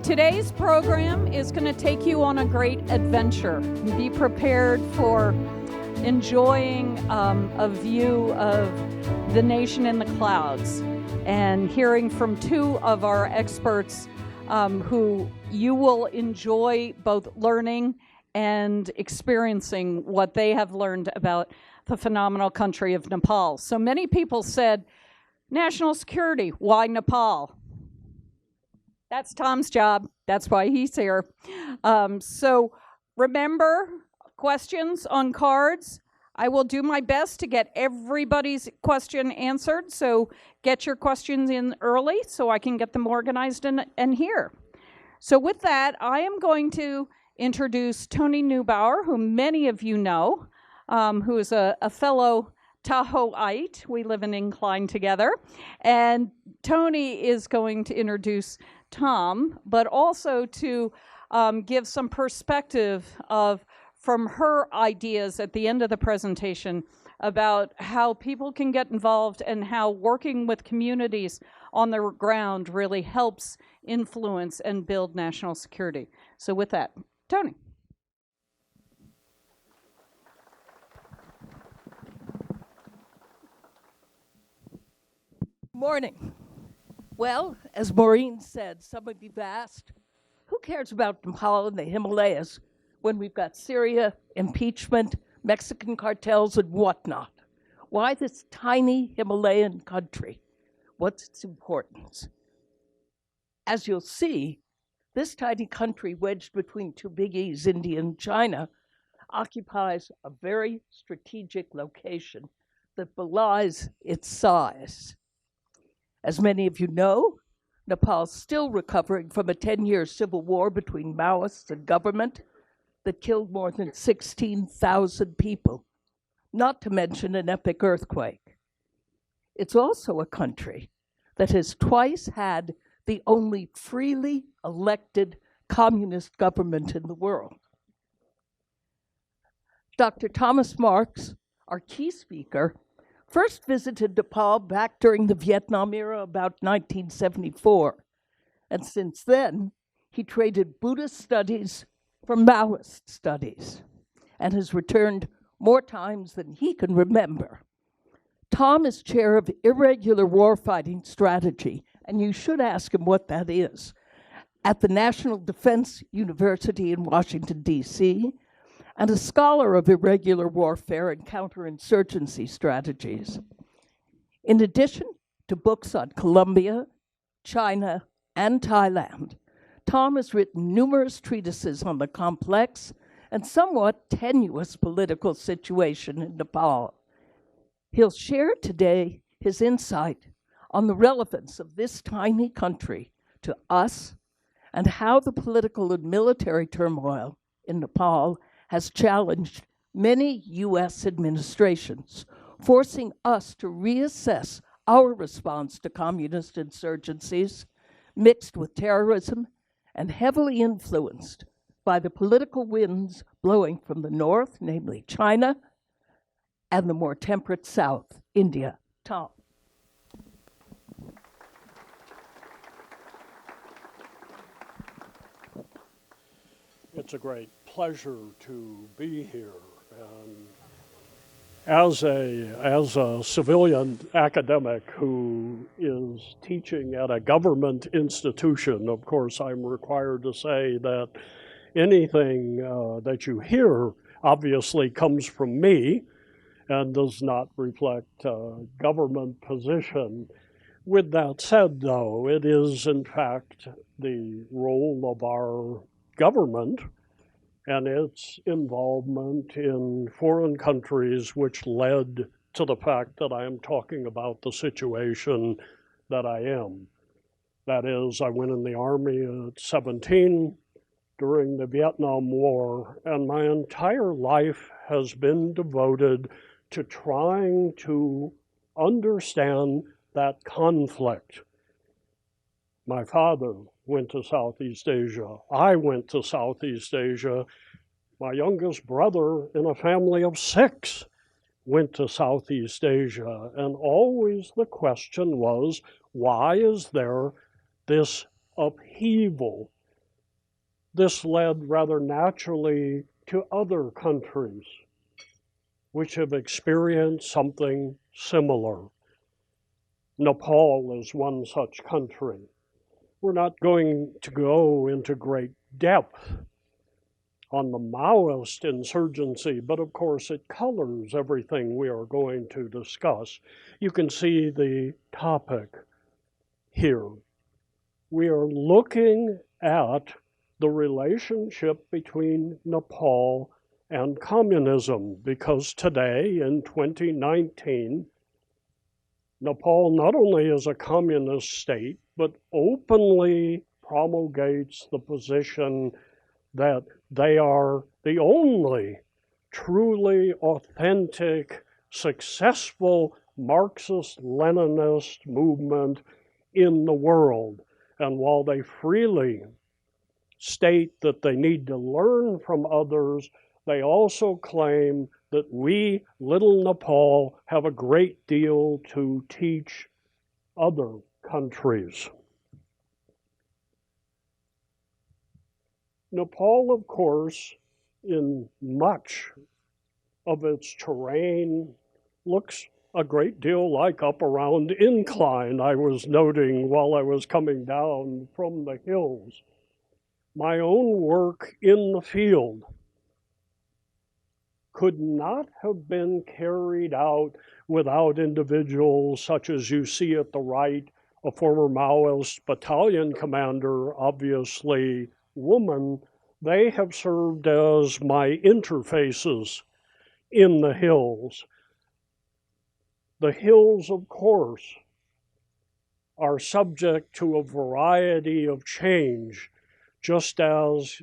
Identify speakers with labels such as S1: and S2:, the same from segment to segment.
S1: Today's program is going to take you on a great adventure. Be prepared for enjoying a view of the nation in the clouds and hearing from two of our experts who you will enjoy both learning and experiencing what they have learned about the phenomenal country of Nepal. So many people said, national security, why Nepal? That's Tom's job. That's why he's here. So remember, questions on cards. I will do my best to get everybody's question answered. So get your questions in early so I can get them organized and here. So with that, I am going to introduce Antonia Neubauer, who many of you know, who is a fellow Tahoeite. We live in Incline together. And Tony is going to introduce Tom, but also to give some perspective from her ideas at the end of the presentation about how people can get involved and how working with communities on the ground really helps influence and build national security. So with that, Tony.
S2: Morning. Well, as Maureen said, some of you've asked, who cares about Nepal and the Himalayas when we've got Syria, impeachment, Mexican cartels, and whatnot? Why this tiny Himalayan country? What's its importance? As you'll see, this tiny country wedged between two biggies, India and China, occupies a very strategic location that belies its size. As many of you know, Nepal is still recovering from a 10-year civil war between Maoists and government that killed more than 16,000 people, not to mention an epic earthquake. It's also a country that has twice had the only freely elected communist government in the world. Dr. Thomas Marks, our key speaker, first visited Nepal back during the Vietnam era about 1974. And since then, he traded Buddhist studies for Maoist studies and has returned more times than he can remember. Tom is chair of irregular warfighting strategy, and you should ask him what that is, at the National Defense University in Washington, D.C., and a scholar of irregular warfare and counterinsurgency strategies. In addition to books on Colombia, China, and Thailand, Tom has written numerous treatises on the complex and somewhat tenuous political situation in Nepal. He'll share today his insight on the relevance of this tiny country to us and how the political and military turmoil in Nepal has challenged many U.S. administrations, forcing us to reassess our response to communist insurgencies, mixed with terrorism and heavily influenced by the political winds blowing from the north, namely China, and the more temperate south, India. Tom.
S3: It's a great pleasure to be here. And as a civilian academic who is teaching at a government institution, of course, I'm required to say that anything that you hear obviously comes from me and does not reflect government position. With that said, though, it is in fact the role of our government and its involvement in foreign countries which led to the fact that I am talking about the situation that I am. That is, I went in the Army at 17 during the Vietnam War, and my entire life has been devoted to trying to understand that conflict. My father went to Southeast Asia. I went to Southeast Asia. My youngest brother in a family of 6 went to Southeast Asia. And always the question was, why is there this upheaval This led rather naturally to other countries which have experienced something similar. Nepal is one such country. We're not going to go into great depth on the Maoist insurgency, but of course it colors everything we are going to discuss. You can see the topic here. We are looking at the relationship between Nepal and communism, because today, in 2019, Nepal not only is a communist state, but openly promulgates the position that they are the only truly authentic, successful Marxist-Leninist movement in the world. And while they freely state that they need to learn from others, they also claim that we, little Nepal, have a great deal to teach other countries. Nepal, of course, in much of its terrain, looks a great deal like up around incline I was noting while I was coming down from the hills. My own work in the field could not have been carried out without individuals such as you see at the right, a former Maoist battalion commander, obviously woman. They have served as my interfaces in the hills. The hills, of course, are subject to a variety of change, just as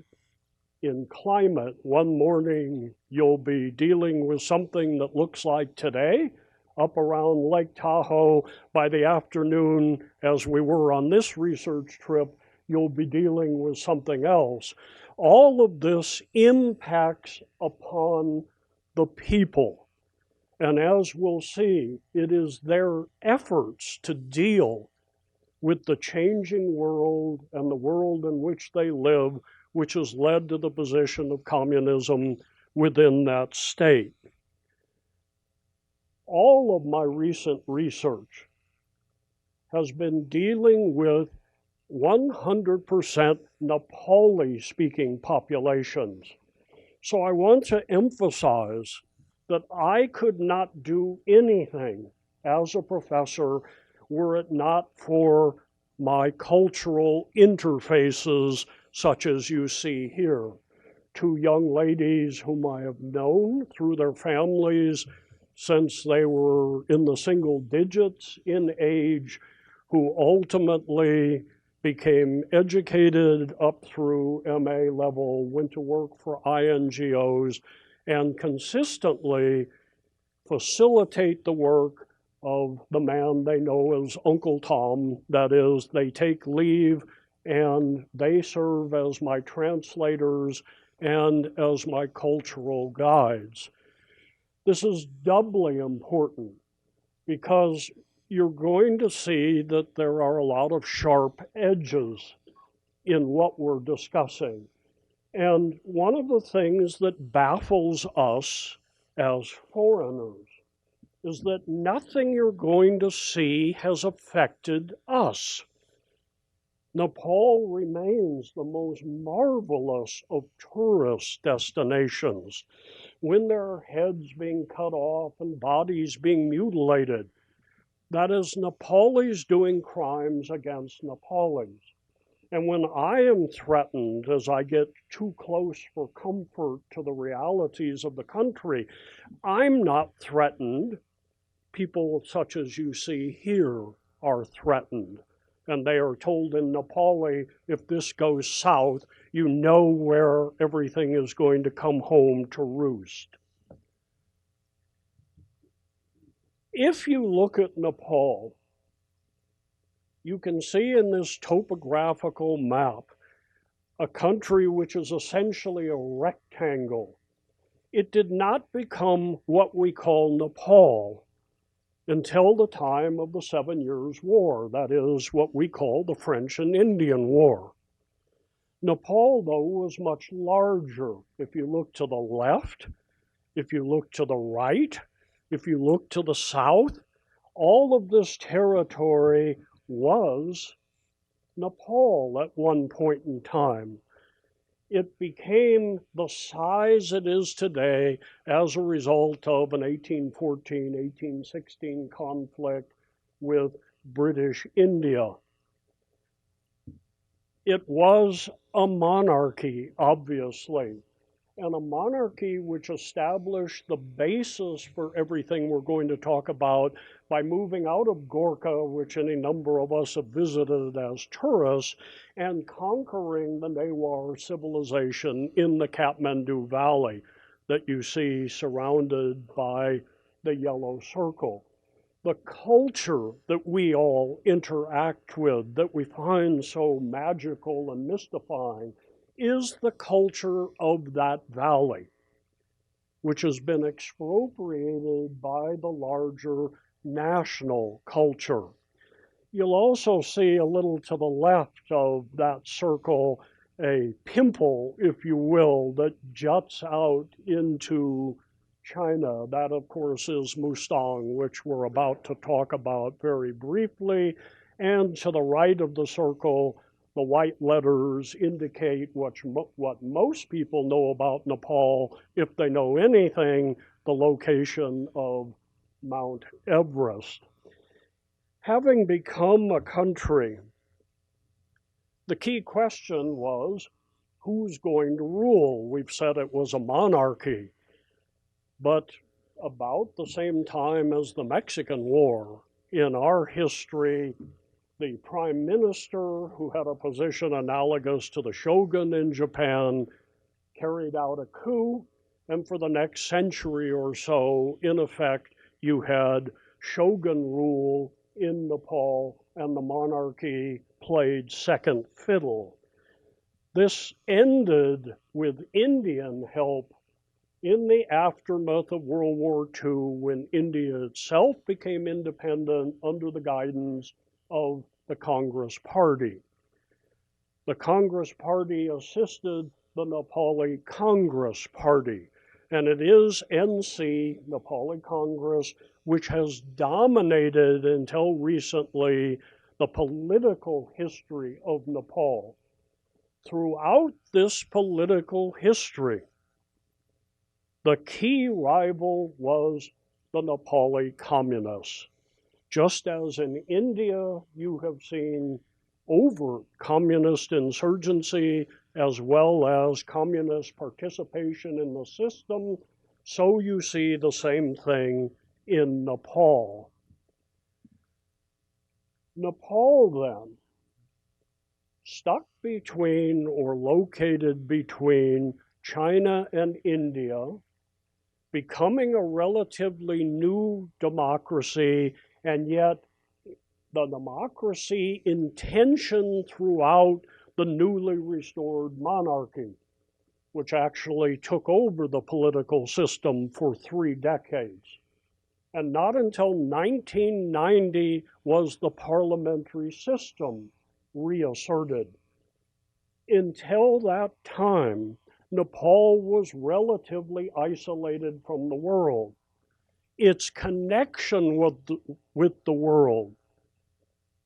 S3: in climate, one morning you'll be dealing with something that looks like today, up around Lake Tahoe. By the afternoon, as we were on this research trip, you'll be dealing with something else. All of this impacts upon the people. And as we'll see, it is their efforts to deal with the changing world and the world in which they live, which has led to the position of communism within that state. All of my recent research has been dealing with 100% Nepali-speaking populations. So I want to emphasize that I could not do anything as a professor were it not for my cultural interfaces such as you see here. Two young ladies whom I have known through their families since they were in the single digits in age, who ultimately became educated up through MA level, went to work for INGOs, and consistently facilitate the work of the man they know as Uncle Tom. That is, they take leave and they serve as my translators and as my cultural guides. This is doubly important because you're going to see that there are a lot of sharp edges in what we're discussing. And one of the things that baffles us as foreigners is that nothing you're going to see has affected us. Nepal remains the most marvelous of tourist destinations. When there are heads being cut off and bodies being mutilated, that is Nepalis doing crimes against Nepalis. And when I am threatened, as I get too close for comfort to the realities of the country, I'm not threatened. People such as you see here are threatened. And they are told in Nepali, if this goes south, you know where everything is going to come home to roost. If you look at Nepal, you can see in this topographical map a country which is essentially a rectangle. It did not become what we call Nepal until the time of the 7 Years' War, that is what we call the French and Indian War. Nepal, though, was much larger. If you look to the left, if you look to the right, if you look to the south, all of this territory was Nepal at one point in time. It became the size it is today as a result of an 1814, 1816 conflict with British India. It was a monarchy, obviously, and a monarchy which established the basis for everything we're going to talk about by moving out of Gorkha, which any number of us have visited as tourists, and conquering the Newar civilization in the Kathmandu Valley that you see surrounded by the yellow circle. The culture that we all interact with, that we find so magical and mystifying, is the culture of that valley, which has been expropriated by the larger national culture. You'll also see a little to the left of that circle a pimple, if you will, that juts out into China. That, of course, is Mustang, which we're about to talk about very briefly. And to the right of the circle, the white letters indicate what most people know about Nepal, if they know anything, the location of Mount Everest. Having become a country, the key question was, who's going to rule? We've said it was a monarchy. But about the same time as the Mexican War, in our history, the prime minister, who had a position analogous to the shogun in Japan, carried out a coup, and for the next century or so, in effect, you had shogun rule in Nepal, and the monarchy played second fiddle. This ended with Indian help in the aftermath of World War II, when India itself became independent under the guidance of the Congress Party. The Congress Party assisted the Nepali Congress Party, and it is NC, Nepali Congress, which has dominated until recently the political history of Nepal. Throughout this political history, the key rival was the Nepali communists. Just as in India, you have seen overt communist insurgency as well as communist participation in the system, so you see the same thing in Nepal. Nepal, then, stuck between or located between China and India, becoming a relatively new democracy, and yet the democracy in tension throughout the newly restored monarchy, which actually took over the political system for 3 decades. And not until 1990 was the parliamentary system reasserted. Until that time, Nepal was relatively isolated from the world. Its connection with the world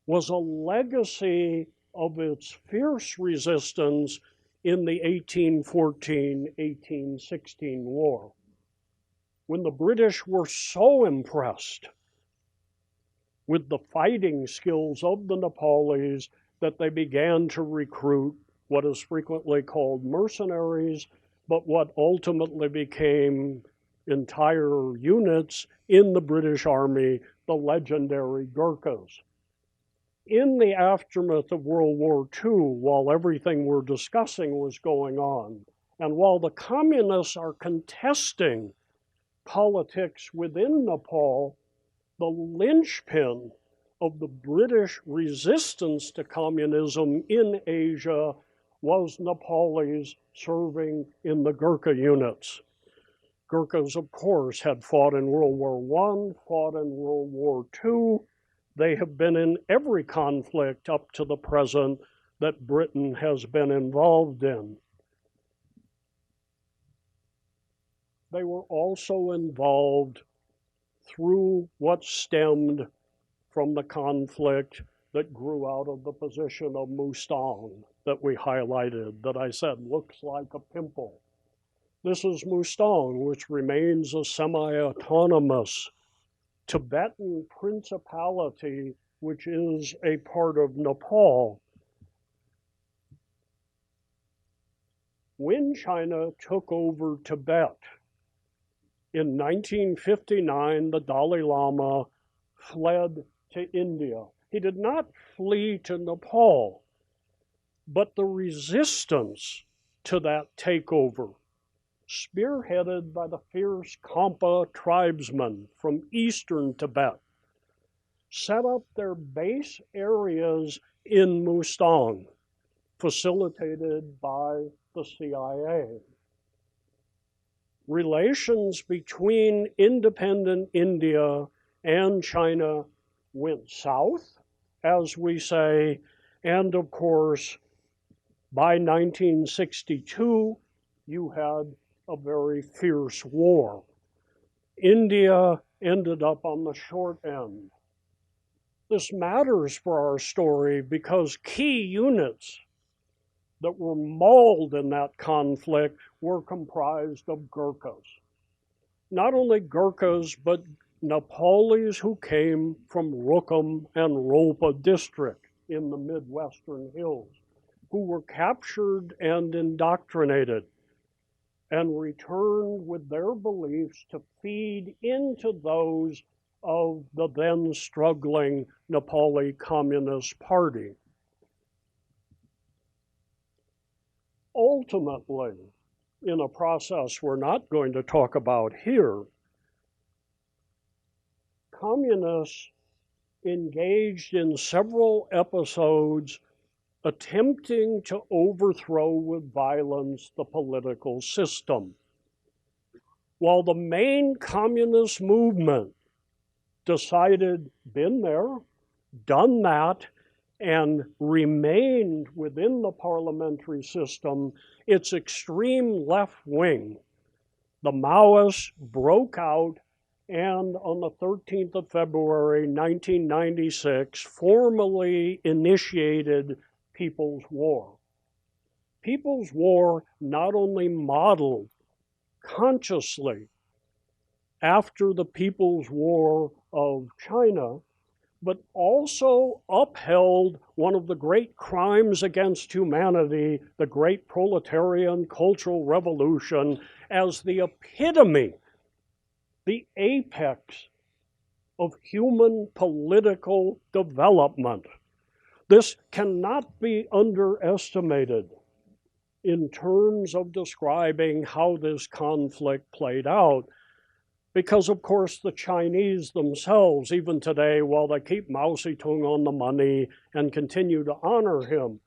S3: was a legacy of its fierce resistance in the 1814-1816 war, when the British were so impressed with the fighting skills of the Nepalis that they began to recruit what is frequently called mercenaries, but what ultimately became entire units in the British Army, the legendary Gurkhas. In the aftermath of World War II, while everything we're discussing was going on, and while the communists are contesting politics within Nepal, the linchpin of the British resistance to communism in Asia was Nepalis serving in the Gurkha units. Gurkhas, of course, had fought in World War I, fought in World War II. They have been in every conflict up to the present that Britain has been involved in. They were also involved through what stemmed from the conflict that grew out of the position of Mustang that we highlighted, that I said looks like a pimple. This is Mustang, which remains a semi-autonomous Tibetan principality, which is a part of Nepal. When China took over Tibet in 1959, the Dalai Lama fled to India. He did not flee to Nepal, but the resistance to that takeover, spearheaded by the fierce Khampa tribesmen from eastern Tibet, set up their base areas in Mustang, facilitated by the CIA. Relations between independent India and China went south, as we say, and of course, by 1962, you had a very fierce war. India ended up on the short end. This matters for our story because key units that were mauled in that conflict were comprised of Gurkhas. Not only Gurkhas, but Nepalis who came from Rukam and Rolpa district in the Midwestern hills, who were captured and indoctrinated and returned with their beliefs to feed into those of the then struggling Nepali Communist Party. Ultimately, in a process we're not going to talk about here, communists engaged in several episodes attempting to overthrow with violence the political system. While the main communist movement decided, been there, done that, and remained within the parliamentary system, its extreme left wing, the Maoists, broke out and on the 13th of February 1996 formally initiated People's War. People's War not only modeled consciously after the People's War of China, but also upheld one of the great crimes against humanity, the great proletarian cultural revolution, as the epitome, the apex of human political development. This cannot be underestimated in terms of describing how this conflict played out. Because, of course, the Chinese themselves, even today, while they keep Mao Zedong on the money and continue to honor him,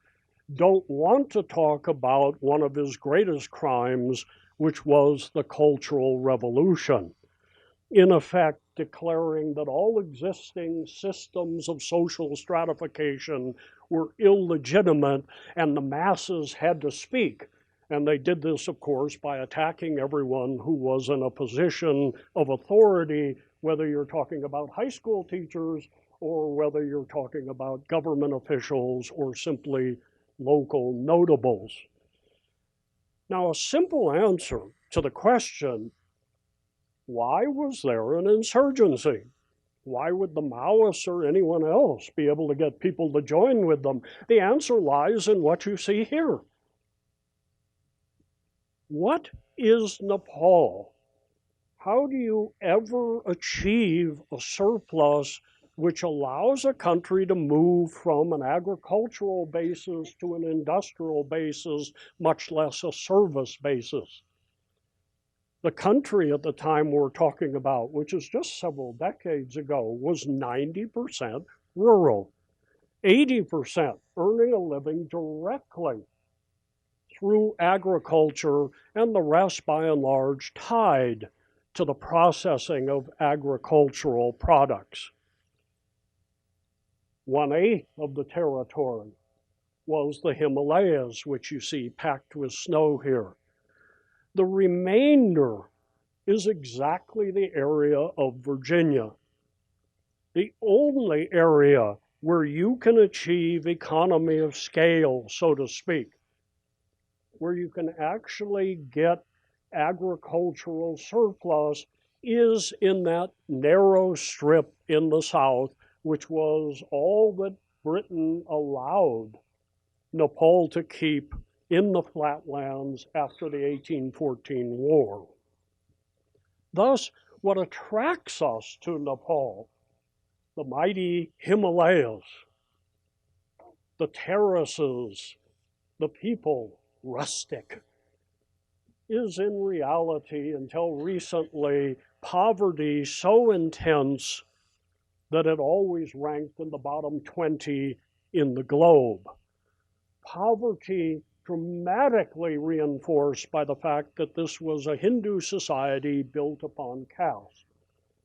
S3: don't want to talk about one of his greatest crimes, which was the Cultural Revolution. In effect, declaring that all existing systems of social stratification were illegitimate and the masses had to speak. And they did this, of course, by attacking everyone who was in a position of authority, whether you're talking about high school teachers or whether you're talking about government officials or simply local notables. Now, a simple answer to the question, why was there an insurgency? Why would the Maoists or anyone else be able to get people to join with them? The answer lies in what you see here. What is Nepal? How do you ever achieve a surplus which allows a country to move from an agricultural basis to an industrial basis, much less a service basis? The country at the time we're talking about, which is just several decades ago, was 90% rural, 80% earning a living directly through agriculture, and the rest, by and large, tied to the processing of agricultural products. 1/8 of the territory was the Himalayas, which you see packed with snow here. The remainder is exactly the area of Virginia, the only area where you can achieve economy of scale, so to speak, where you can actually get agricultural surplus is in that narrow strip in the south, which was all that Britain allowed Nepal to keep in the flatlands after the 1814 war. Thus, what attracts us to Nepal, the mighty Himalayas, the terraces, the people, rustic, is in reality, until recently, poverty so intense that it always ranked in the bottom 20 in the globe. Poverty dramatically reinforced by the fact that this was a Hindu society built upon caste.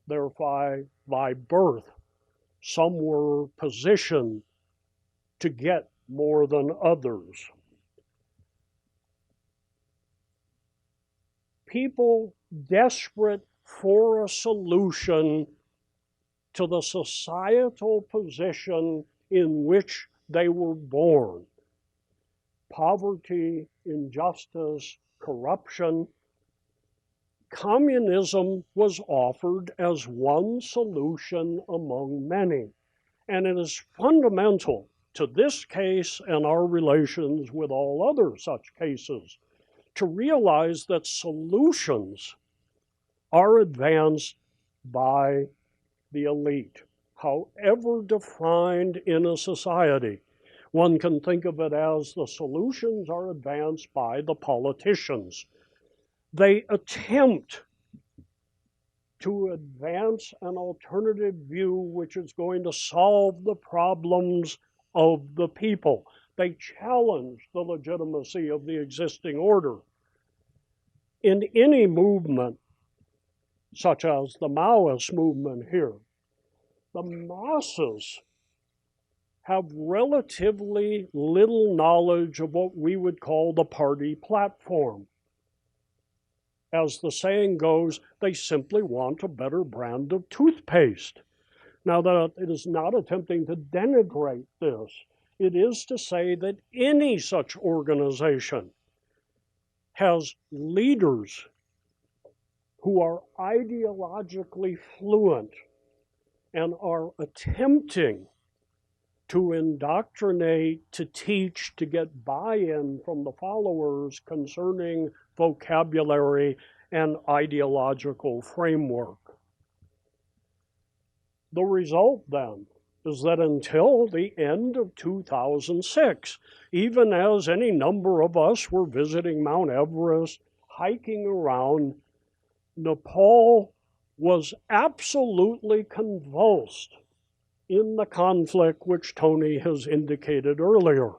S3: Therefore, by birth, some were positioned to get more than others. People desperate for a solution to the societal position in which they were born. Poverty, injustice, corruption. Communism was offered as one solution among many, and it is fundamental to this case and our relations with all other such cases to realize that solutions are advanced by the elite, however defined in a society. One can think of it as the solutions are advanced by the politicians. They attempt to advance an alternative view which is going to solve the problems of the people. They challenge the legitimacy of the existing order. In any movement, such as the Maoist movement here, the masses have relatively little knowledge of what we would call the party platform. As the saying goes, they simply want a better brand of toothpaste. Now, that it is not attempting to denigrate this. It is to say that any such organization has leaders who are ideologically fluent and are attempting to indoctrinate, to teach, to get buy-in from the followers concerning vocabulary and ideological framework. The result, then, is that until the end of 2006, even as any number of us were visiting Mount Everest, hiking around, Nepal was absolutely convulsed in the conflict which Tony has indicated earlier.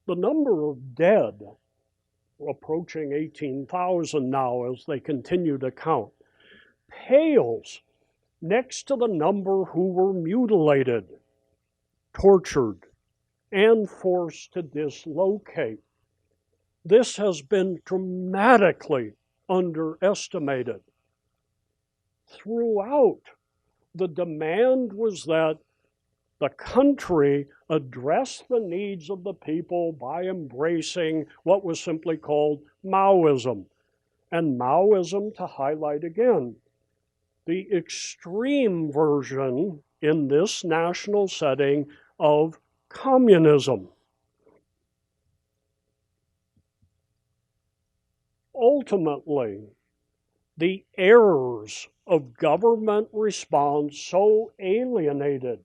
S3: The number of dead, approaching 18,000 now as they continue to count, pales next to the number who were mutilated, tortured, and forced to dislocate. This has been dramatically underestimated. Throughout, the demand was that the country address the needs of the people by embracing what was simply called Maoism. And Maoism, to highlight again, the extreme version in this national setting of communism. Ultimately, the errors of government response so alienated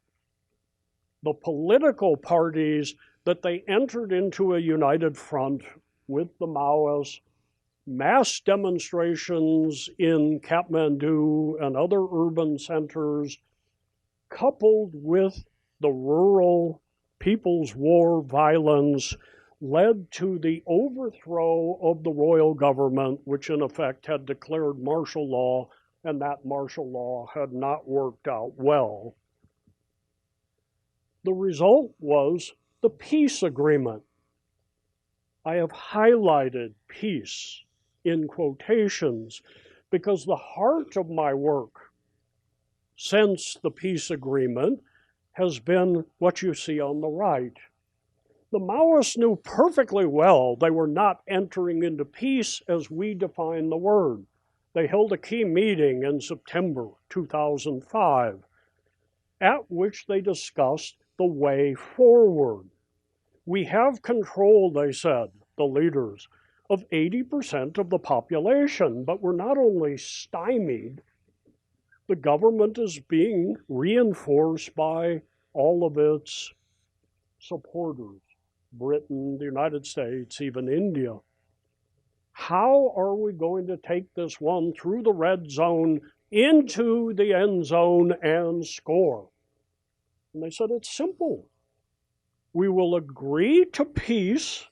S3: the political parties that they entered into a united front with the Maoists, mass demonstrations in Kathmandu and other urban centers, coupled with the rural People's War violence, led to the overthrow of the royal government, which in effect had declared martial law, and that martial law had not worked out well. The result was The peace agreement. I have highlighted peace in quotations because the heart of my work since the peace agreement has been what you see on the right. The Maoists knew perfectly well they were not entering into peace as we define the word. They held a key meeting in September 2005, at which they discussed the way forward. We have control, they said, the leaders, of 80% of the population, but we're not only stymied, the government is being reinforced by all of its supporters, Britain, the United States, even India. How are we going to take this one through the red zone into the end zone and score? And they said, it's simple. We will agree to peace.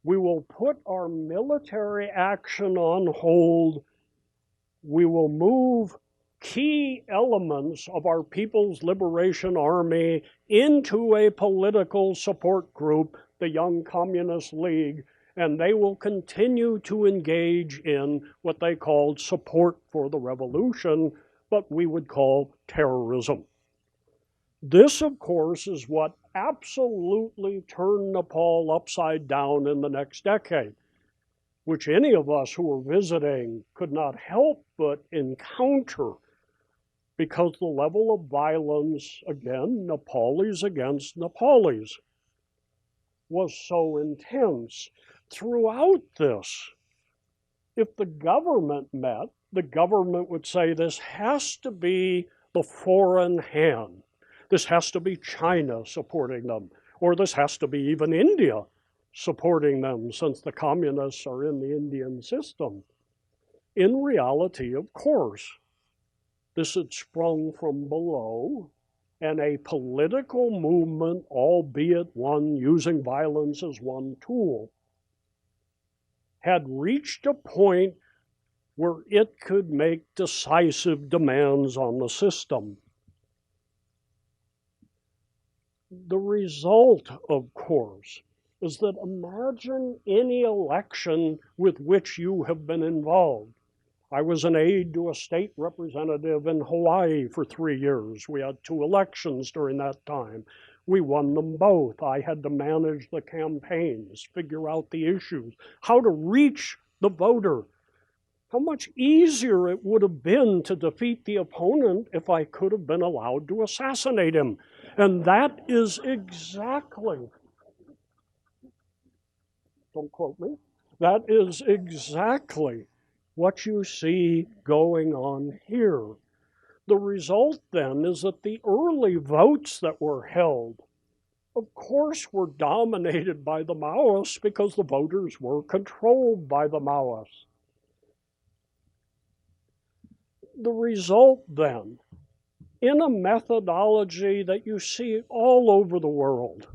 S3: We will put our military action on hold. We will move key elements of our People's Liberation Army into a political support group, the Young Communist League, and they will continue to engage in what they called support for the revolution, but we would call terrorism. This, of course, is what absolutely turned Nepal upside down in the next decade, which any of us who were visiting could not help but encounter because the level of violence, again, Nepalis against Nepalis, was so intense. Throughout this, if the government met, the government would say this has to be the foreign hand. This has to be China supporting them, or this has to be even India supporting them since the communists are in the Indian system. In reality, of course, this had sprung from below, and a political movement, albeit one using violence as one tool, had reached a point where it could make decisive demands on the system. The result, of course, is that imagine any election with which you have been involved. I was an aide to a state representative in Hawaii for 3 years. We had 2 elections during that time. We won them both. I had to manage the campaigns, figure out the issues, how to reach the voter. How much easier it would have been to defeat the opponent if I could have been allowed to assassinate him. And that is exactly, don't quote me, that is exactly what you see going on here. The result then is that the early votes that were held, of course, were dominated by the Maoists because the voters were controlled by the Maoists. The result then, in a methodology that you see all over the world,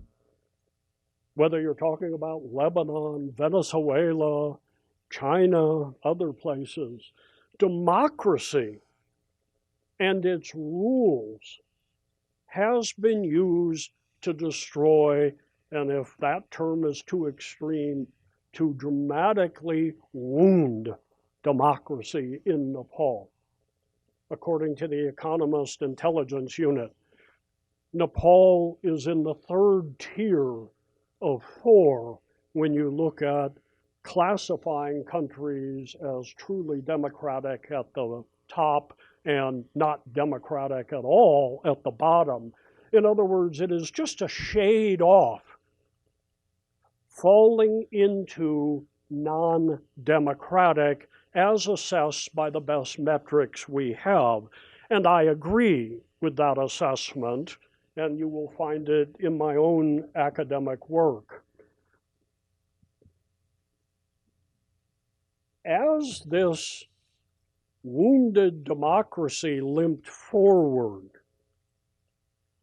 S3: whether you're talking about Lebanon, Venezuela, China, other places, democracy and its rules has been used to destroy, and if that term is too extreme, to dramatically wound democracy in Nepal. According to the Economist Intelligence Unit, Nepal is in the 3rd tier of 4 when you look at classifying countries as truly democratic at the top and not democratic at all at the bottom. In other words, it is just a shade off, falling into non-democratic as assessed by the best metrics we have. And I agree with that assessment, and you will find it in my own academic work. As this wounded democracy limped forward,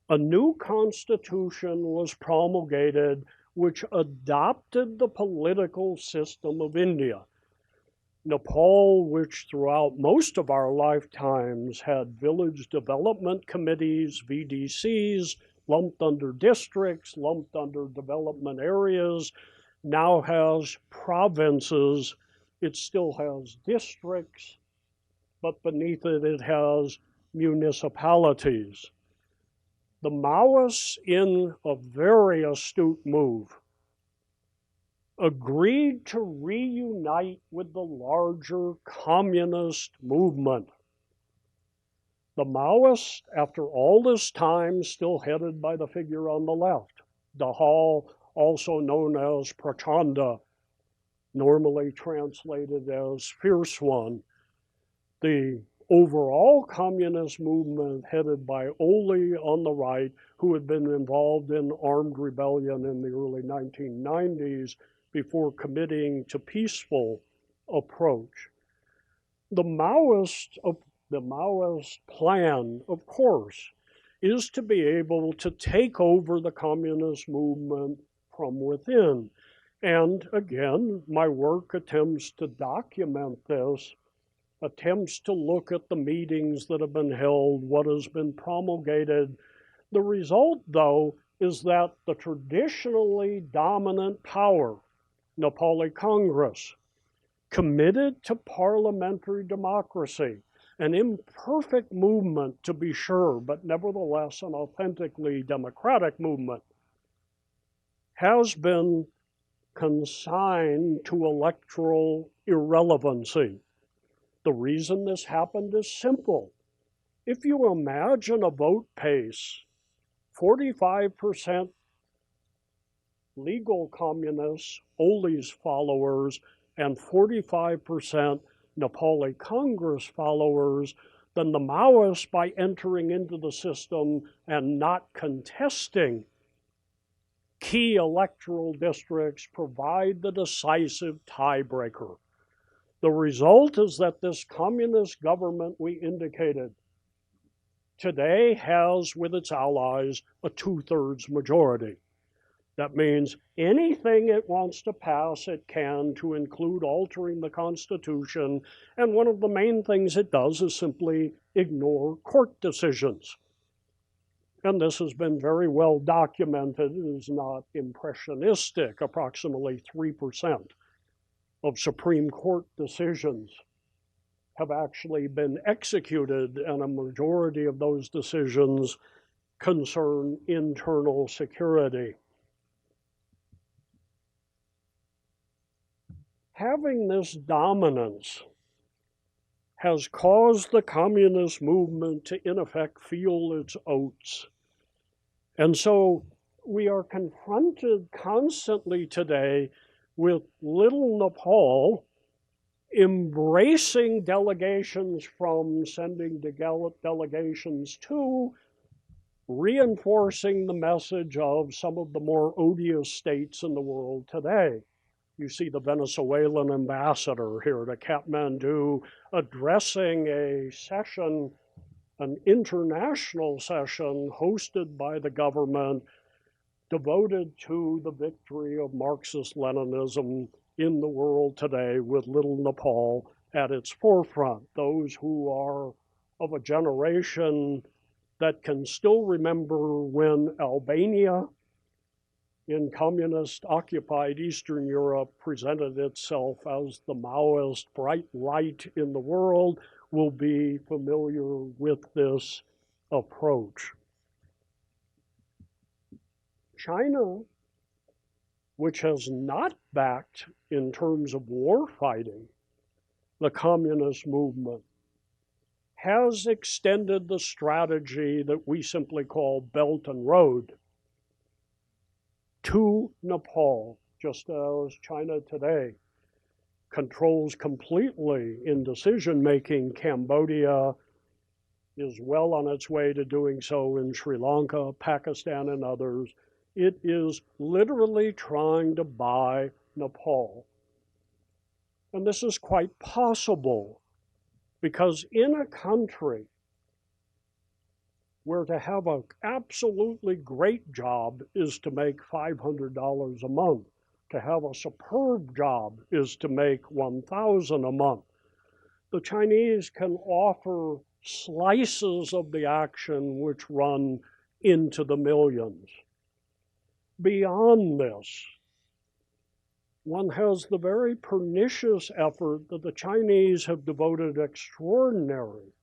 S3: a new constitution was promulgated which adopted the political system of India. Nepal, which throughout most of our lifetimes had village development committees, VDCs, lumped under districts, lumped under development areas, now has provinces. It still has districts, but beneath it, it has municipalities. The Maoists, in a very astute move, agreed to reunite with the larger communist movement. The Maoists, after all this time, still headed by the figure on the left, Dahal, also known as Prachanda, normally translated as Fierce One. The overall communist movement headed by Oli on the right, who had been involved in armed rebellion in the early 1990s before committing to peaceful approach. The Maoist plan, of course, is to be able to take over the communist movement from within. And again, my work attempts to document this, attempts to look at the meetings that have been held, what has been promulgated. The result, though, is that the traditionally dominant power, Nepali Congress, committed to parliamentary democracy, an imperfect movement to be sure, but nevertheless an authentically democratic movement, has been consigned to electoral irrelevancy. The reason this happened is simple. If you imagine a vote pace, 45% legal communists, Oli's followers, and 45% Nepali Congress followers, then the Maoists, by entering into the system and not contesting key electoral districts, provide the decisive tiebreaker. The result is that this communist government we indicated today has, with its allies, a 2/3 majority. That means anything it wants to pass, it can, to include altering the Constitution, and one of the main things it does is simply ignore court decisions. And this has been very well documented. It is not impressionistic. Approximately 3% of Supreme Court decisions have actually been executed, and a majority of those decisions concern internal security. Having this dominance has caused the communist movement to, in effect, feel its oats. And so we are confronted constantly today with little Nepal embracing delegations from sending delegations to, reinforcing the message of some of the more odious states in the world today. You see the Venezuelan ambassador here to Kathmandu addressing a session, an international session hosted by the government devoted to the victory of Marxist-Leninism in the world today, with little Nepal at its forefront. Those who are of a generation that can still remember when Albania in communist-occupied Eastern Europe presented itself as the Maoist bright light in the world will be familiar with this approach. China, which has not backed, in terms of war fighting, the communist movement, has extended the strategy that we simply call Belt and Road to Nepal, just as China today controls completely in decision-making Cambodia, is well on its way to doing so in Sri Lanka, Pakistan, and others. It is literally trying to buy Nepal. And this is quite possible because in a country where to have an absolutely great job is to make $500 a month, to have a superb job is to make $1,000 a month, the Chinese can offer slices of the action which run into the millions. Beyond this, one has the very pernicious effort that the Chinese have devoted extraordinary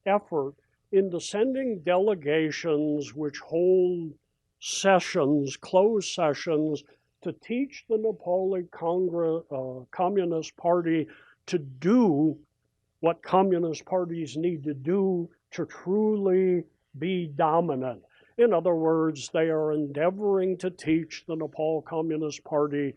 S3: effort into sending delegations which hold sessions, closed sessions, to teach the Nepali Communist Party to do what communist parties need to do to truly be dominant. In other words, they are endeavoring to teach the Nepal Communist Party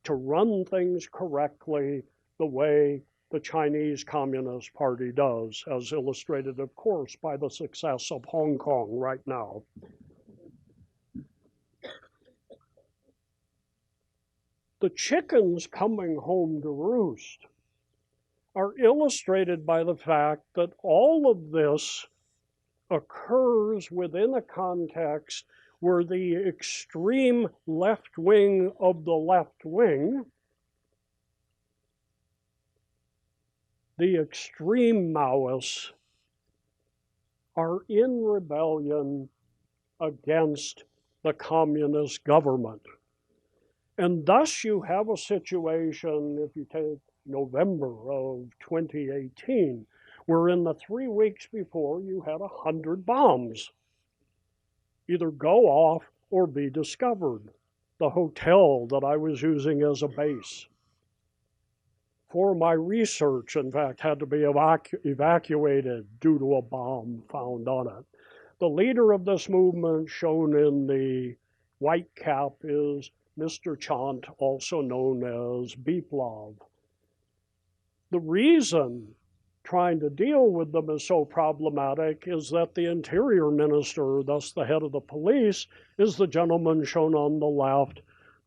S3: to run things correctly the way the Chinese Communist Party does, as illustrated, of course, by the success of Hong Kong right now. The chickens coming home to roost are illustrated by the fact that all of this occurs within a context where the extreme left wing of the left wing, the extreme Maoists, are in rebellion against the communist government. And thus you have a situation, if you take November of 2018, where in the 3 weeks before you had 100 bombs either go off or be discovered. The hotel that I was using as a base for my research, in fact, had to be evacuated due to a bomb found on it. The leader of this movement, shown in the white cap, is Mr. Chant, also known as Biplav. The reason trying to deal with them is so problematic is that the interior minister, thus the head of the police, is the gentleman shown on the left,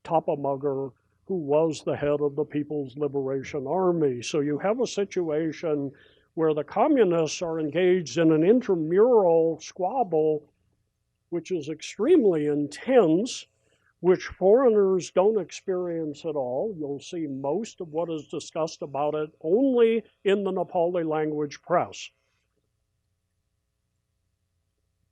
S3: Tapamugger, who was the head of the People's Liberation Army. So you have a situation where the communists are engaged in an intramural squabble, which is extremely intense, which foreigners don't experience at all. You'll see most of what is discussed about it only in the Nepali language press.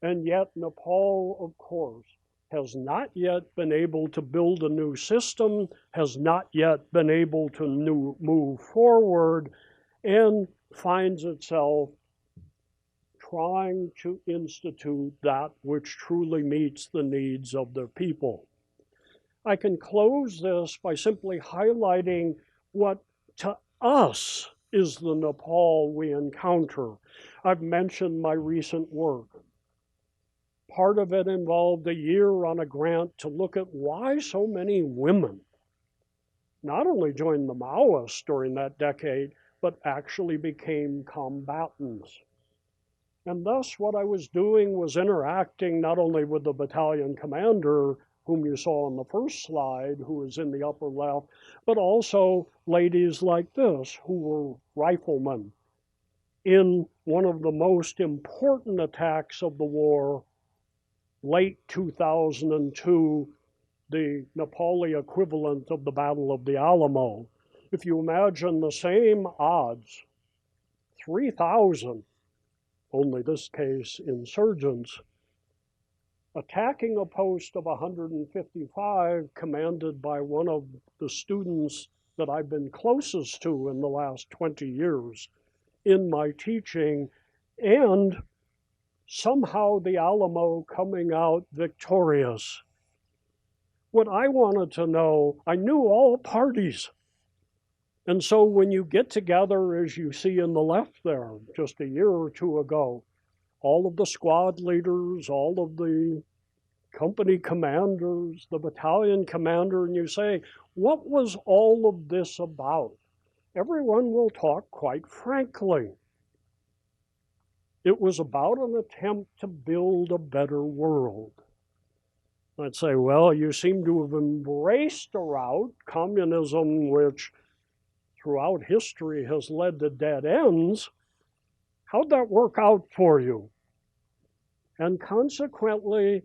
S3: And yet Nepal, of course, has not yet been able to build a new system, has not yet been able to move forward, and finds itself trying to institute that which truly meets the needs of their people. I can close this by simply highlighting what to us is the Nepal we encounter. I've mentioned my recent work. Part of it involved a year on a grant to look at why so many women not only joined the Maoists during that decade, but actually became combatants. And thus what I was doing was interacting not only with the battalion commander, whom you saw on the first slide, who is in the upper left, but also ladies like this, who were riflemen in one of the most important attacks of the war, late 2002, the Nepali equivalent of the Battle of the Alamo. If you imagine the same odds, 3,000, only this case insurgents, attacking a post of 155 commanded by one of the students that I've been closest to in the last 20 years in my teaching, and somehow the Alamo coming out victorious. What I wanted to know, I knew all parties. And so when you get together, as you see in the left there, just a year or two ago, all of the squad leaders, all of the company commanders, the battalion commander, and you say, what was all of this about? Everyone will talk quite frankly. It was about an attempt to build a better world. I'd say, well, you seem to have embraced a route, communism, which throughout history has led to dead ends. How'd that work out for you? And consequently,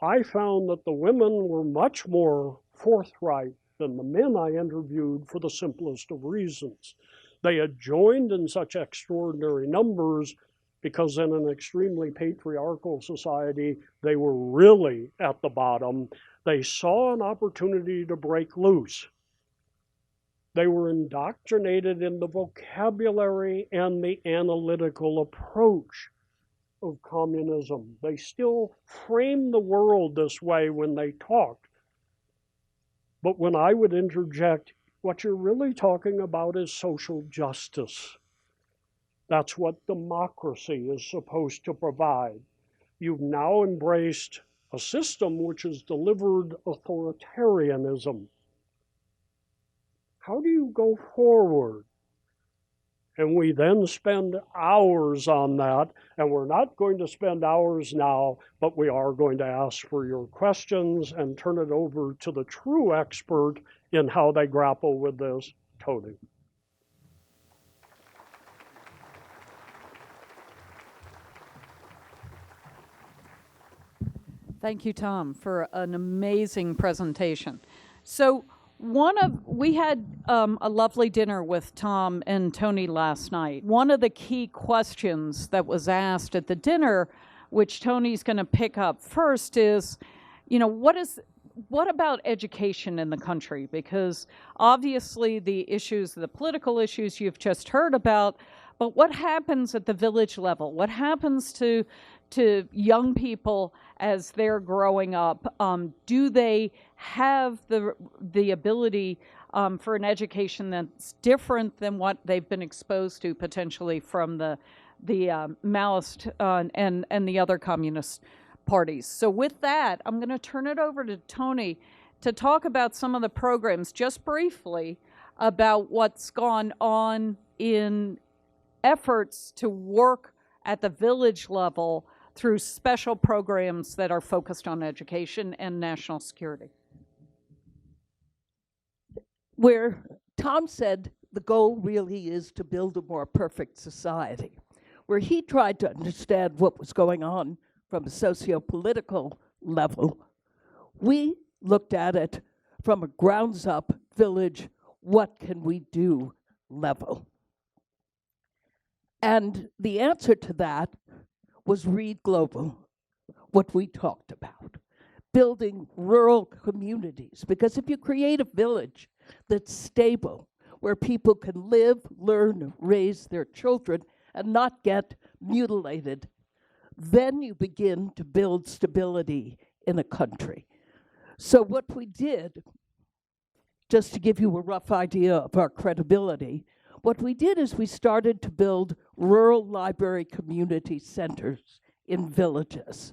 S3: I found that the women were much more forthright than the men I interviewed for the simplest of reasons. They had joined in such extraordinary numbers because in an extremely patriarchal society, they were really at the bottom. They saw an opportunity to break loose. They were indoctrinated in the vocabulary and the analytical approach of communism. They still framed the world this way when they talked. But when I would interject, what you're really talking about is social justice. That's what democracy is supposed to provide. You've now embraced a system which has delivered authoritarianism. How do you go forward? And we then spend hours on that, and we're not going to spend hours now, but we are going to ask for your questions and turn it over to the true expert in how they grapple with this, Tony.
S1: Thank you, Tom, for an amazing presentation. So we had a lovely dinner with Tom and Tony last night. One of the key questions that was asked at the dinner, which Tony's going to pick up first, is, what about education in the country? Because obviously the political issues you've just heard about, but what happens at the village level? What happens to young people as they're growing up? Do they have the ability for an education that's different than what they've been exposed to potentially from the Maoist and the other communist parties? So with that, I'm going to turn it over to Tony to talk about some of the programs, just briefly, about what's gone on in efforts to work at the village level through special programs that are focused on education and national security.
S2: Where Tom said the goal really is to build a more perfect society, where he tried to understand what was going on from a socio-political level, we looked at it from a grounds-up village, what can we do level. And the answer to that was Read Global, what we talked about, building rural communities. Because if you create a village that's stable, where people can live, learn, raise their children, and not get mutilated, then you begin to build stability in a country. So what we did, just to give you a rough idea of our credibility, what we did is we started to build rural library community centers in villages.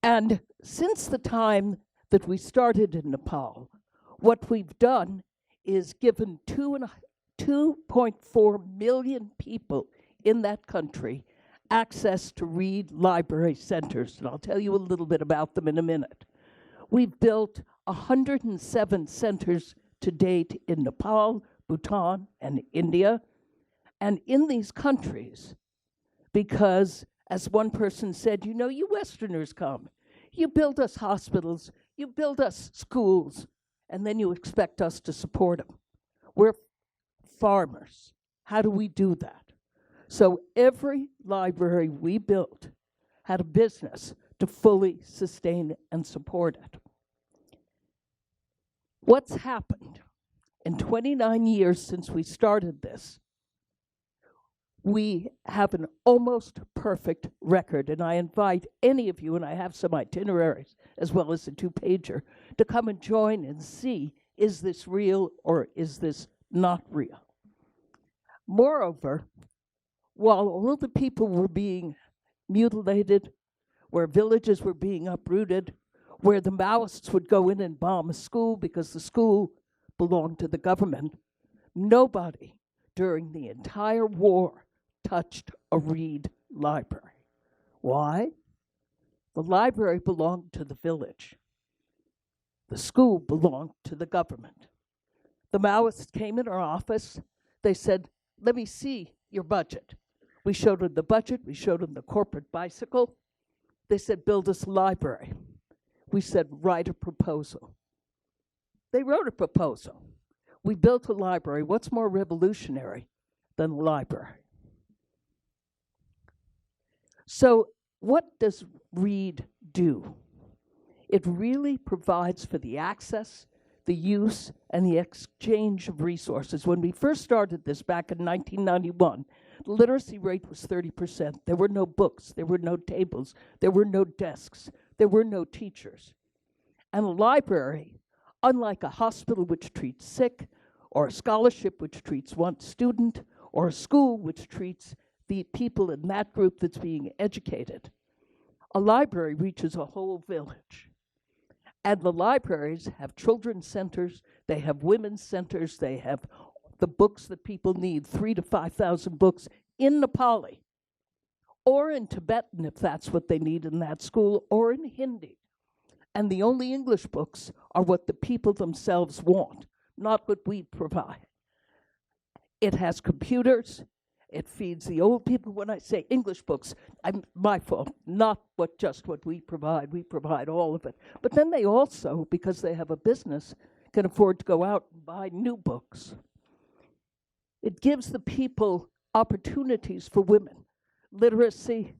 S2: And since the time that we started in Nepal, what we've done is given 2.4 million people in that country access to Read library centers, and I'll tell you a little bit about them in a minute. We've built 107 centers to date in Nepal, Bhutan, and India. And in these countries, because as one person said, you Westerners come, you build us hospitals, you build us schools, and then you expect us to support them. We're farmers. How do we do that? So every library we built had a business to fully sustain and support it. What's happened? In 29 years since we started this, we have an almost perfect record, and I invite any of you, and I have some itineraries as well as a 2-pager, to come and join and see, is this real or is this not real? Moreover, while all the people were being mutilated, where villages were being uprooted, where the Maoists would go in and bomb a school because the school belonged to the government, nobody during the entire war touched a Read library. Why? The library belonged to the village. The school belonged to the government. The Maoists came in our office. They said, let me see your budget. We showed them the budget. We showed them the corporate bicycle. They said, build us a library. We said, write a proposal. They wrote a proposal. We built a library. What's more revolutionary than a library? So what does READ do? It really provides for the access, the use, and the exchange of resources. When we first started this back in 1991, the literacy rate was 30%. There were no books, there were no tables, there were no desks, there were no teachers. And a library, unlike a hospital which treats sick, or a scholarship which treats one student, or a school which treats the people in that group that's being educated, a library reaches a whole village. And the libraries have children's centers, they have women's centers, they have the books that people need, 3,000 to 5,000 books in Nepali, or in Tibetan if that's what they need in that school, or in Hindi. And the only English books are what the people themselves want, not what we provide. It has computers, it feeds the old people. When I say English books, my fault, not just what we provide all of it. But then they also, because they have a business, can afford to go out and buy new books. It gives the people opportunities for women, literacy,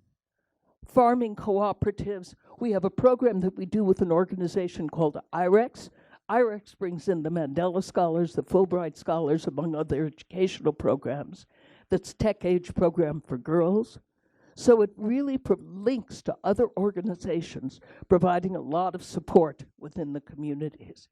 S2: farming cooperatives. We have a program that we do with an organization called IREX. IREX brings in the Mandela Scholars, the Fulbright Scholars, among other educational programs. That's Tech Age program for girls. So it really links to other organizations providing a lot of support within the communities.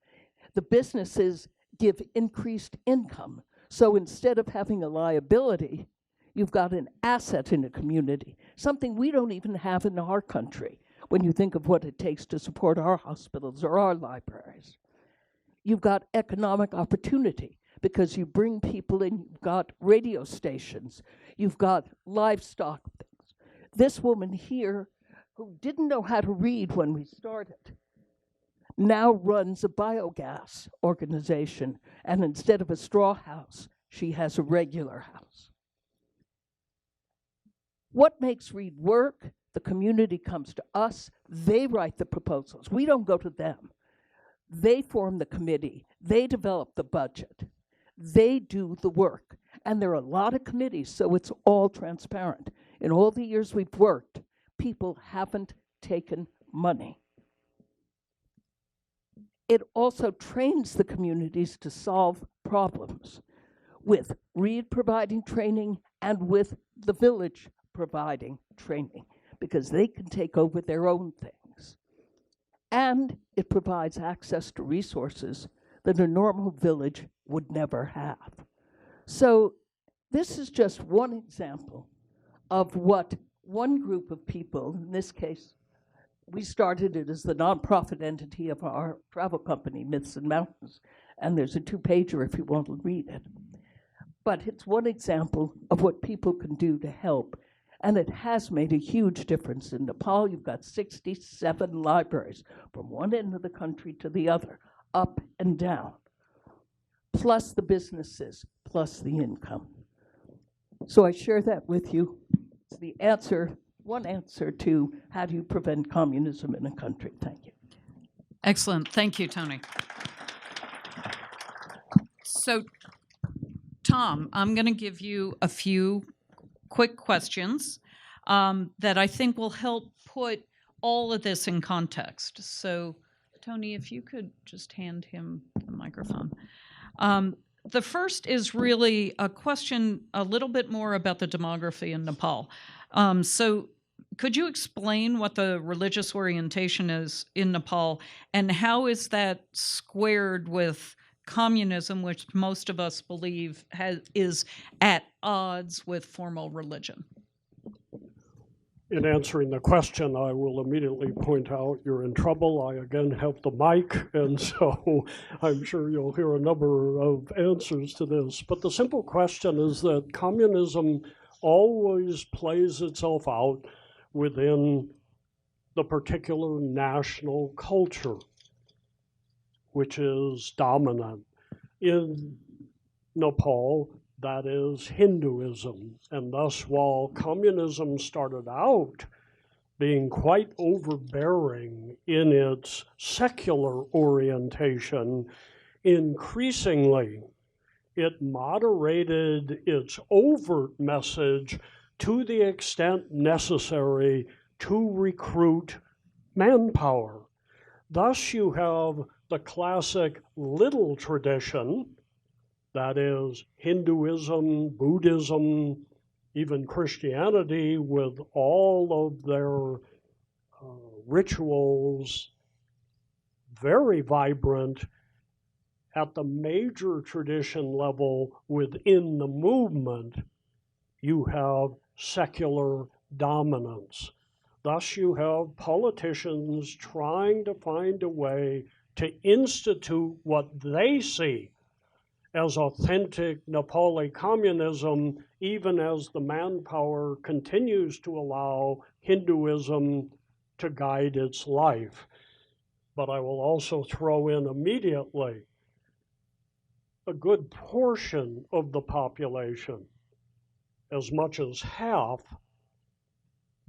S2: The businesses give increased income. So instead of having a liability, you've got an asset in a community, something we don't even have in our country when you think of what it takes to support our hospitals or our libraries. You've got economic opportunity because you bring people in, you've got radio stations, you've got livestock things. This woman here, who didn't know how to read when we started, now runs a biogas organization, and instead of a straw house, she has a regular house. What makes READ work? The community comes to us, they write the proposals. We don't go to them. They form the committee, they develop the budget, they do the work. And there are a lot of committees, so it's all transparent. In all the years we've worked, people haven't taken money. It also trains the communities to solve problems, with READ providing training and with the village providing training, because they can take over their own things. And it provides access to resources that a normal village would never have. So this is just one example of what one group of people, in this case, we started it as the nonprofit entity of our travel company, Myths and Mountains, and there's a 2-pager if you want to read it. But it's one example of what people can do to help, and it has made a huge difference. In Nepal, you've got 67 libraries from one end of the country to the other, up and down, plus the businesses, plus the income. So I share that with you. It's the answer, one answer to how do you prevent communism in a country. Thank you.
S1: Excellent. Thank you, Tony. So, Tom, I'm going to give you a few quick questions that I think will help put all of this in context. So, Tony, if you could just hand him the microphone. The first is really a question a little bit more about the demography in Nepal. So could you explain what the religious orientation is in Nepal, and how is that squared with communism, which most of us believe is at odds with formal religion?
S3: In answering the question, I will immediately point out you're in trouble. I again have the mic, and so I'm sure you'll hear a number of answers to this. But the simple question is that communism always plays itself out within the particular national culture, which is dominant. In Nepal, that is Hinduism. And thus, while communism started out being quite overbearing in its secular orientation, increasingly it moderated its overt message to the extent necessary to recruit manpower. Thus, you have the classic little tradition, that is Hinduism, Buddhism, even Christianity, with all of their rituals, very vibrant. At the major tradition level within the movement, you have secular dominance. Thus, you have politicians trying to find a way to institute what they see as authentic Nepali communism, even as the manpower continues to allow Hinduism to guide its life. But I will also throw in immediately a good portion of the population, as much as half,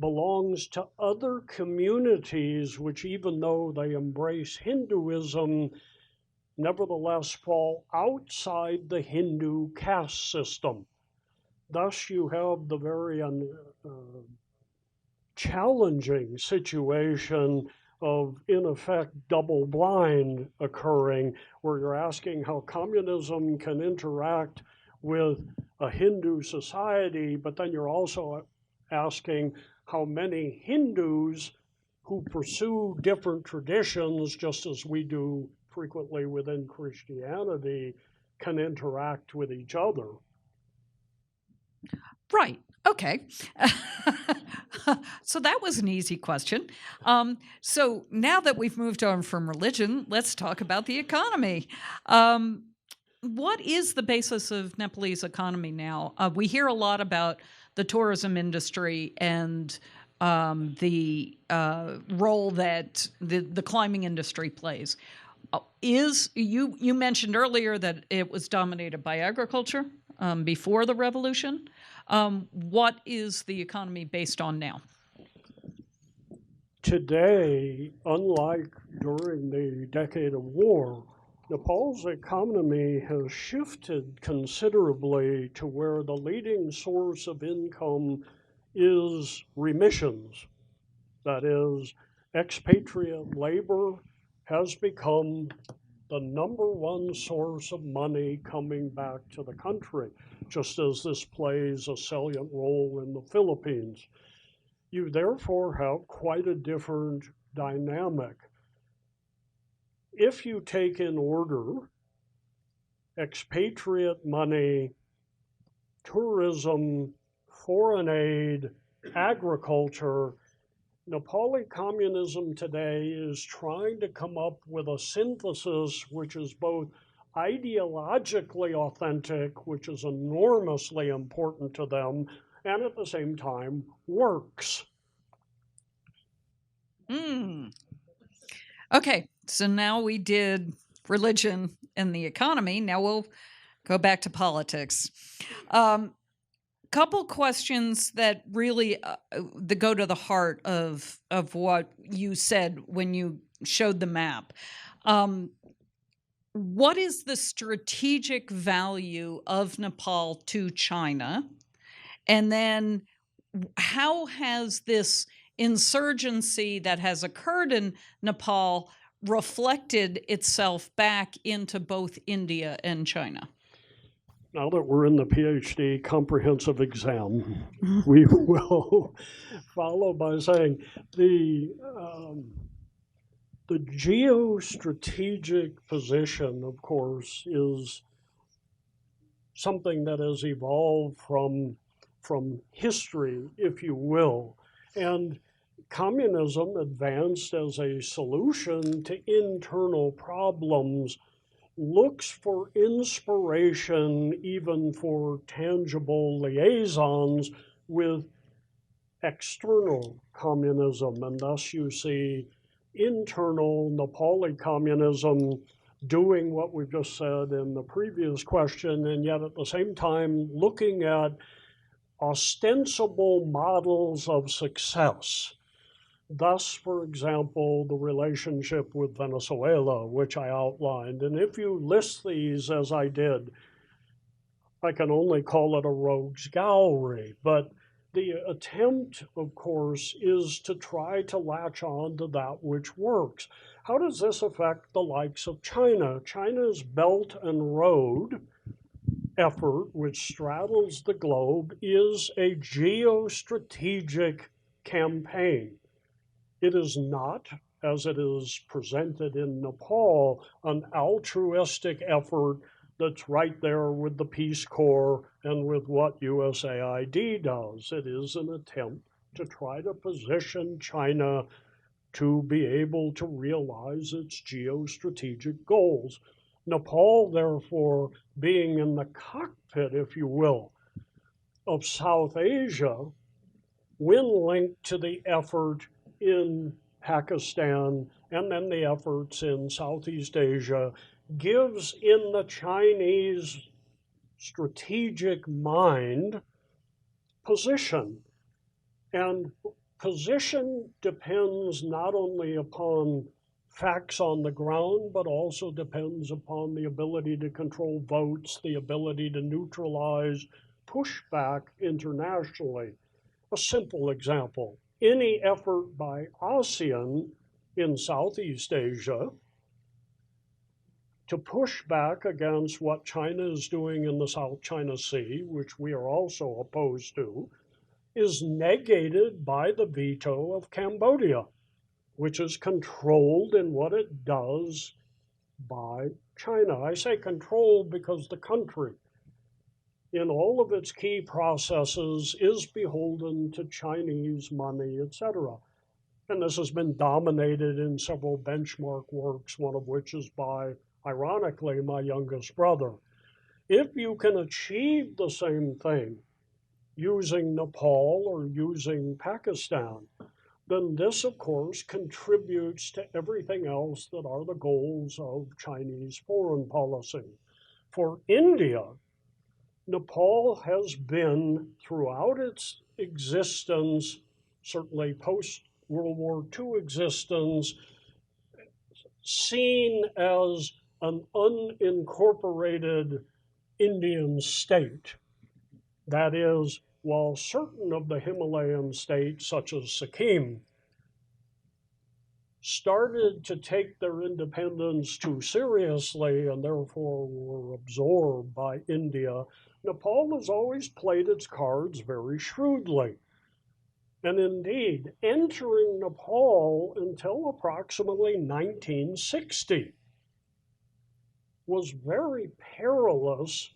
S3: belongs to other communities which, even though they embrace Hinduism, nevertheless fall outside the Hindu caste system. Thus, you have the very challenging situation of, in effect, double blind occurring, where you're asking how communism can interact with a Hindu society, but then you're also asking how many Hindus who pursue different traditions, just as we do frequently within Christianity, can interact with each other.
S4: Right. Okay. So that was an easy question. So now that we've moved on from religion, let's talk about the economy. What is the basis of Nepalese economy now? We hear a lot about the tourism industry and the role that the climbing industry plays. You mentioned earlier that it was dominated by agriculture before the revolution. What is the economy based on now?
S3: Today, unlike during the decade of war, Nepal's economy has shifted considerably to where the leading source of income is remissions. That is, expatriate labor has become the number one source of money coming back to the country, just as this plays a salient role in the Philippines. You therefore have quite a different dynamic. If you take in order expatriate money, tourism, foreign aid, agriculture, Nepali communism today is trying to come up with a synthesis which is both ideologically authentic, which is enormously important to them, and at the same time works.
S4: Okay, so now we did religion and the economy. Now we'll go back to politics. Couple questions that really that go to the heart of what you said when you showed the map. What is the strategic value of Nepal to China? And then how has this insurgency that has occurred in Nepal reflected itself back into both India and China?
S3: Now that we're in the PhD comprehensive exam, we will follow by saying the geostrategic position, of course, is something that has evolved from history, if you will. And communism advanced as a solution to internal problems, looks for inspiration even for tangible liaisons with external communism. And thus you see internal Nepali communism doing what we've just said in the previous question, and yet at the same time looking at ostensible models of success. Thus, for example, the relationship with Venezuela, which I outlined. And if you list these as I did, I can only call it a rogues gallery, but The attempt, of course, is to try to latch on to that which works. How does this affect the likes of China? China's Belt and Road effort, which straddles the globe, is a geostrategic campaign. It is not, as it is presented in Nepal, an altruistic effort that's right there with the Peace Corps and with what USAID does. It is an attempt to try to position China to be able to realize its geostrategic goals. Nepal, therefore, being in the cockpit, if you will, of South Asia, when linked to the effort in Pakistan and then the efforts in Southeast Asia, gives in the Chinese strategic mind position. And position depends not only upon facts on the ground, but also depends upon the ability to control votes, the ability to neutralize pushback internationally. A simple example, any effort by ASEAN in Southeast Asia to push back against what China is doing in the South China Sea, which we are also opposed to, is negated by the veto of Cambodia, which is controlled in what it does by China. I say controlled because the country, in all of its key processes, is beholden to Chinese money, etc. And this has been dominated in several benchmark works, one of which is by, ironically, my youngest brother. If you can achieve the same thing using Nepal or using Pakistan, then this, of course, contributes to everything else that are the goals of Chinese foreign policy. For India, Nepal has been, throughout its existence, certainly post-World War II existence, seen as an unincorporated Indian state. That is, while certain of the Himalayan states, such as Sikkim, started to take their independence too seriously and therefore were absorbed by India, Nepal has always played its cards very shrewdly. And indeed, entering Nepal until approximately 1960 was very perilous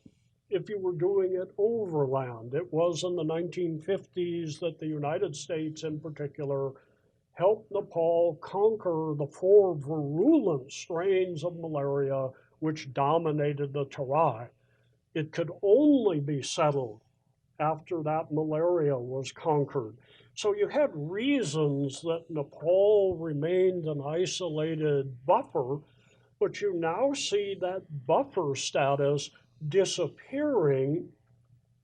S3: if you were doing it overland. It was in the 1950s that the United States in particular helped Nepal conquer the 4 virulent strains of malaria which dominated the Terai. It could only be settled after that malaria was conquered. So you had reasons that Nepal remained an isolated buffer, but you now see that buffer status disappearing.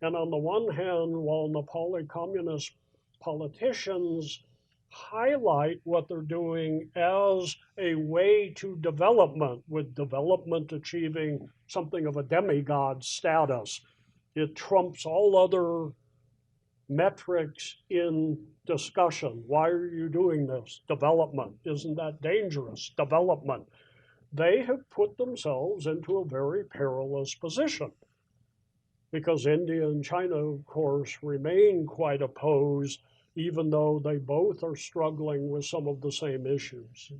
S3: And on the one hand, while Nepali communist politicians highlight what they're doing as a way to development, with development achieving something of a demigod status, it trumps all other metrics in discussion. Why are you doing this? Development. Isn't that dangerous? Development. They have put themselves into a very perilous position because India and China, of course, remain quite opposed, even though they both are struggling with some of the same issues.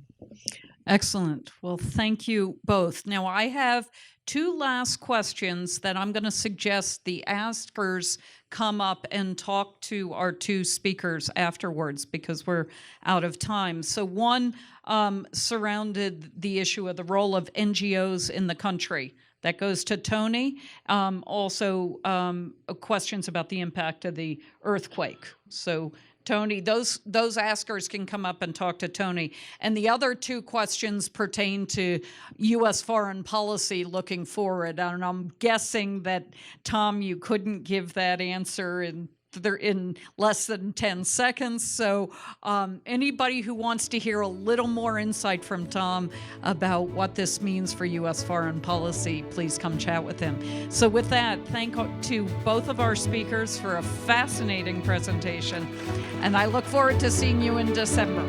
S4: Excellent. Well, thank you both. Now, I have 2 last questions that I'm going to suggest the askers come up and talk to our 2 speakers afterwards because we're out of time. So one surrounded the issue of the role of NGOs in the country. That goes to Tony. Also, questions about the impact of the earthquake. So Tony, those askers can come up and talk to Tony. And the other 2 questions pertain to U.S. foreign policy looking forward. And I'm guessing that, Tom, you couldn't give that answer in they're in less than 10 seconds. So anybody who wants to hear a little more insight from Tom about what this means for U.S. foreign policy, please come chat with him. So with that, thank to both of our speakers for a fascinating presentation, and I look forward to seeing you in December.